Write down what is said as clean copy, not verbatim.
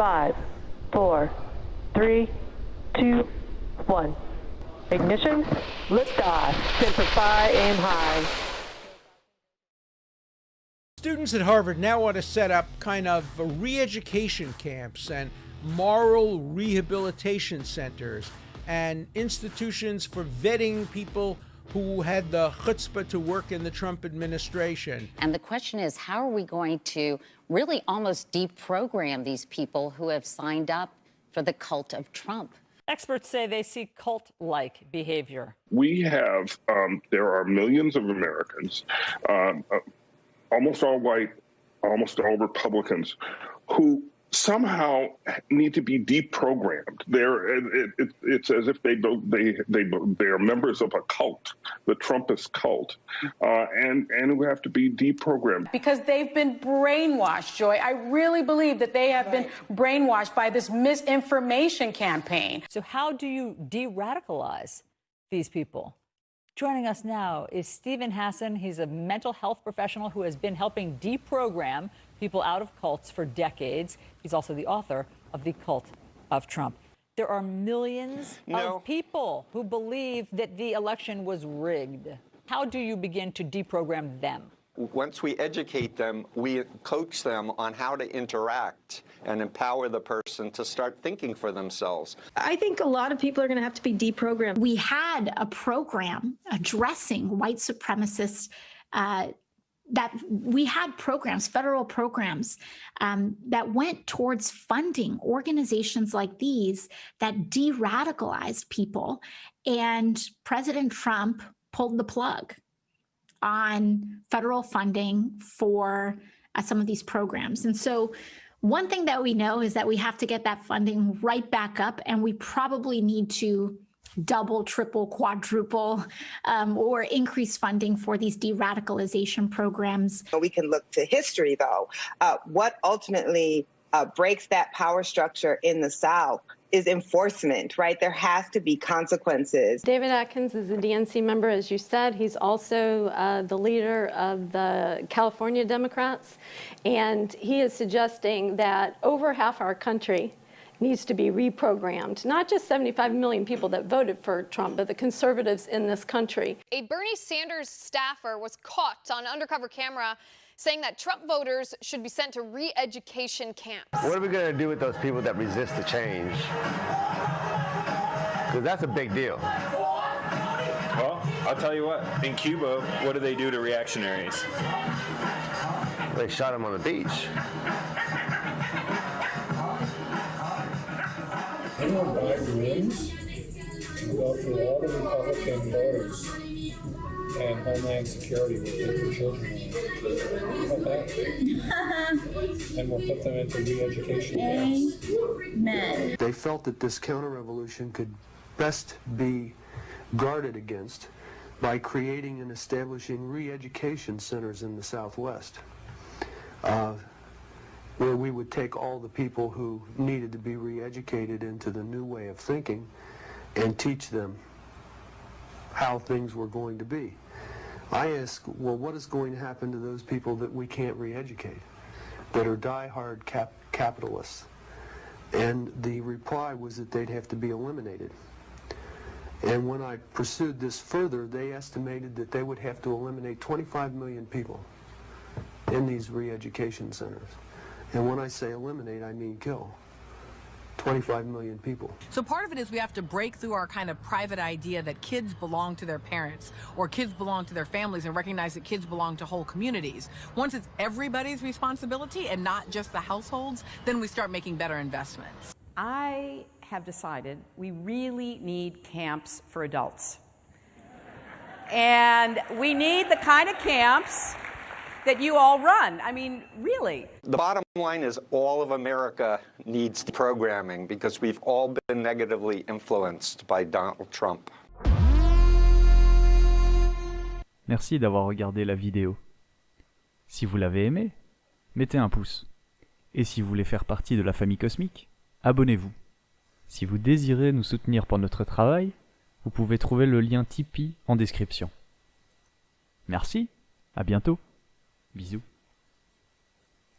5, 4, 3, 2, 1. Ignition, liftoff, Semper Fi, aim high. Students at Harvard now want to set up kind of re-education camps and moral rehabilitation centers and institutions for vetting people who had the chutzpah to work in the Trump administration. And the question is, how are we going to really almost deprogram these people who have signed up for the cult of Trump? Experts say they see cult-like behavior. We have, there are millions of Americans, almost all white, almost all Republicans, who somehow need to be deprogrammed. It's as if they're members of a cult, the Trumpist cult, and who have to be deprogrammed. Because they've been brainwashed, Joy. I really believe that they have been brainwashed by this misinformation campaign. So how do you de-radicalize these people? Joining us now is Stephen Hassan. He's a mental health professional who has been helping deprogram people out of cults for decades. He's also the author of The Cult of Trump. There are millions of people who believe that the election was rigged. How do you begin to deprogram them? Once we educate them, we coach them on how to interact and empower the person to start thinking for themselves. I think a lot of people are going to have to be deprogrammed. We had a program addressing white supremacists that we had programs, federal programs, that went towards funding organizations like these that de-radicalized people. And President Trump pulled the plug on federal funding for some of these programs. And so one thing that we know is that we have to get that funding right back up, and we probably need to double, triple, quadruple, or increase funding for these de-radicalization programs. We can look to history, though. What ultimately breaks that power structure in the South is enforcement, right? There has to be consequences. David Atkins is a DNC member, as you said. He's also the leader of the California Democrats, and he is suggesting that over half our country needs to be reprogrammed. Not just 75 million people that voted for Trump, but the conservatives in this country. A Bernie Sanders staffer was caught on undercover camera saying that Trump voters should be sent to re-education camps. What are we going to do with those people that resist the change? Because that's a big deal. Well, I'll tell you what. In Cuba, what do they do to reactionaries? They shot them on the beach. Anyone buy rooms to go through all the Republican voters and Homeland Security will take their children away. And we'll put them into re-education camps. Amen. They felt that this counter-revolution could best be guarded against by creating and establishing re-education centers in the Southwest, where we would take all the people who needed to be re-educated into the new way of thinking and teach them how things were going to be. I ask, well, what is going to happen to those people that we can't re-educate, that are die-hard capitalists? And the reply was that they'd have to be eliminated. And when I pursued this further, they estimated that they would have to eliminate 25 million people in these re-education centers. And when I say eliminate, I mean kill. 25 million people. So part of it is we have to break through our kind of private idea that kids belong to their parents or kids belong to their families, and recognize that kids belong to whole communities. Once it's everybody's responsibility and not just the households, then we start making better investments. I have decided we really need camps for adults. And we need the kind of camps that you all run. I mean, really. The bottom line is all of America needs deprogramming because we've all been negatively influenced by Donald Trump. Merci d'avoir regardé la vidéo. Si vous l'avez aimé, mettez un pouce. Et si vous voulez faire partie de la famille cosmique, abonnez-vous. Si vous désirez nous soutenir pour notre travail, vous pouvez trouver le lien Tipeee en description. Merci, à bientôt. Bisous.